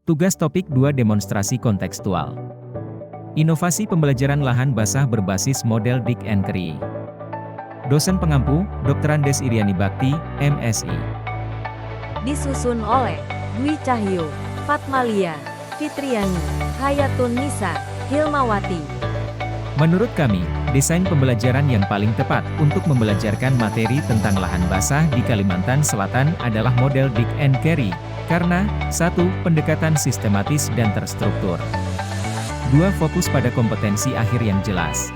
Tugas topik 2 demonstrasi kontekstual. Inovasi pembelajaran lahan basah berbasis model Dick and Curry. Dosen pengampu, Dr. Andes Iriani Bakti, MSI. Disusun oleh Dwi Cahyo, Fatmalia, Fitriani, Hayatun Nisa, Hilmawati. Menurut kami, desain pembelajaran yang paling tepat untuk membelajarkan materi tentang lahan basah di Kalimantan Selatan adalah model Dick and Curry, karena 1. Pendekatan sistematis dan terstruktur. 2. Fokus pada kompetensi akhir yang jelas.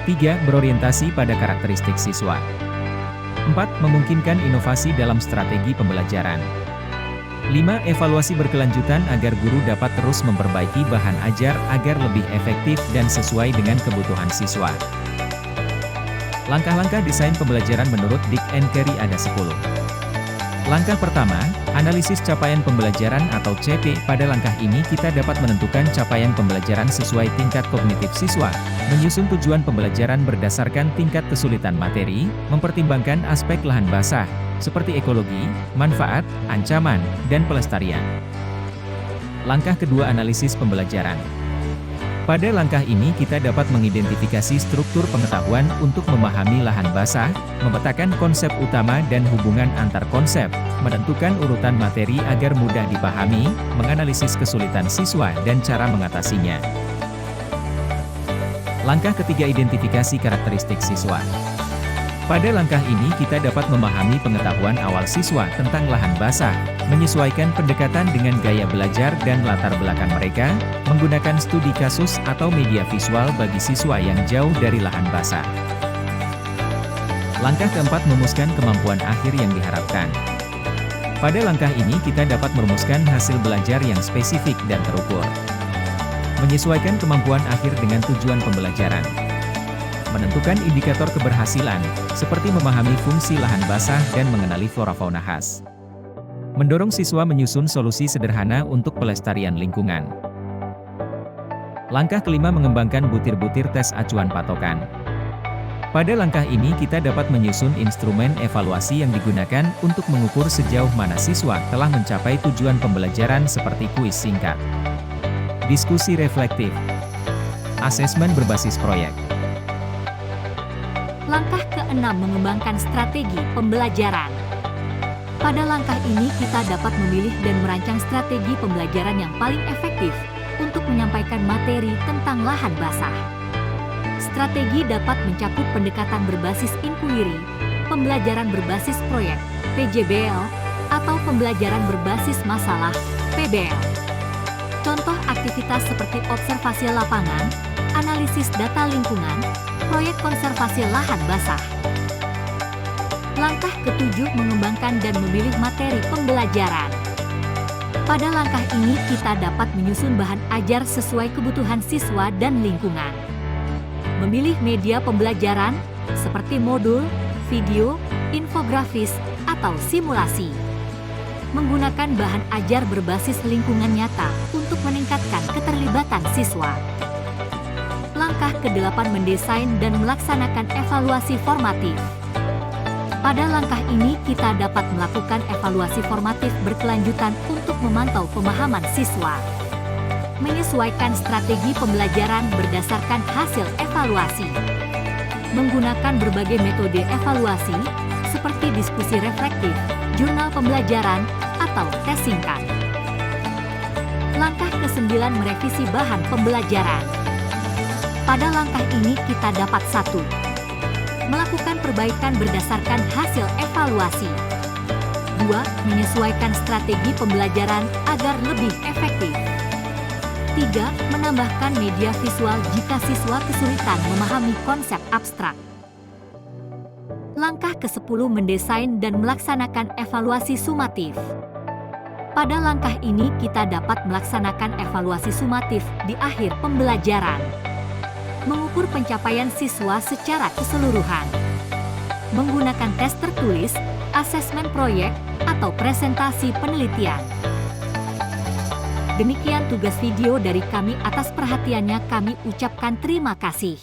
3. Berorientasi pada karakteristik siswa. 4. Memungkinkan inovasi dalam strategi pembelajaran. 5. Evaluasi berkelanjutan agar guru dapat terus memperbaiki bahan ajar agar lebih efektif dan sesuai dengan kebutuhan siswa. Langkah-langkah desain pembelajaran menurut Dick and Curry ada 10. Langkah pertama, analisis capaian pembelajaran atau CP. Pada langkah ini kita dapat menentukan capaian pembelajaran sesuai tingkat kognitif siswa, menyusun tujuan pembelajaran berdasarkan tingkat kesulitan materi, mempertimbangkan aspek lahan basah, seperti ekologi, manfaat, ancaman, dan pelestarian. Langkah kedua, analisis pembelajaran. Pada langkah ini kita dapat mengidentifikasi struktur pengetahuan untuk memahami lahan basah, memetakan konsep utama dan hubungan antar konsep, menentukan urutan materi agar mudah dipahami, menganalisis kesulitan siswa dan cara mengatasinya. Langkah ketiga, identifikasi karakteristik siswa. Pada langkah ini kita dapat memahami pengetahuan awal siswa tentang lahan basah, menyesuaikan pendekatan dengan gaya belajar dan latar belakang mereka, menggunakan studi kasus atau media visual bagi siswa yang jauh dari lahan basah. Langkah keempat, merumuskan kemampuan akhir yang diharapkan. Pada langkah ini kita dapat merumuskan hasil belajar yang spesifik dan terukur. Menyesuaikan kemampuan akhir dengan tujuan pembelajaran. Menentukan indikator keberhasilan, seperti memahami fungsi lahan basah dan mengenali flora-fauna khas. Mendorong siswa menyusun solusi sederhana untuk pelestarian lingkungan. Langkah kelima, mengembangkan butir-butir tes acuan patokan. Pada langkah ini kita dapat menyusun instrumen evaluasi yang digunakan untuk mengukur sejauh mana siswa telah mencapai tujuan pembelajaran seperti kuis singkat, diskusi reflektif, asesmen berbasis proyek. Langkah keenam, mengembangkan strategi pembelajaran. Pada langkah ini kita dapat memilih dan merancang strategi pembelajaran yang paling efektif untuk menyampaikan materi tentang lahan basah. Strategi dapat mencakup pendekatan berbasis inquiry, pembelajaran berbasis proyek, PJBL, atau pembelajaran berbasis masalah, PBL. Contoh aktivitas seperti observasi lapangan, analisis data lingkungan, proyek konservasi lahan basah. Langkah ketujuh, mengembangkan dan memilih materi pembelajaran. Pada langkah ini kita dapat menyusun bahan ajar sesuai kebutuhan siswa dan lingkungan. Memilih media pembelajaran seperti modul, video, infografis, atau simulasi. Menggunakan bahan ajar berbasis lingkungan nyata untuk meningkatkan keterlibatan siswa. Langkah ke-8, mendesain dan melaksanakan evaluasi formatif. Pada langkah ini kita dapat melakukan evaluasi formatif berkelanjutan untuk memantau pemahaman siswa. Menyesuaikan strategi pembelajaran berdasarkan hasil evaluasi. Menggunakan berbagai metode evaluasi, seperti diskusi reflektif, jurnal pembelajaran, atau tes singkat. Langkah ke-9, merevisi bahan pembelajaran. Pada langkah ini kita dapat 1. Melakukan perbaikan berdasarkan hasil evaluasi. 2. Menyesuaikan strategi pembelajaran agar lebih efektif. 3. Menambahkan media visual jika siswa kesulitan memahami konsep abstrak. Langkah ke-10, mendesain dan melaksanakan evaluasi sumatif. Pada langkah ini kita dapat melaksanakan evaluasi sumatif di akhir pembelajaran. Mengukur pencapaian siswa secara keseluruhan. Menggunakan tes tertulis, asesmen proyek, atau presentasi penelitian. Demikian tugas video dari kami. Atas perhatiannya kami ucapkan terima kasih.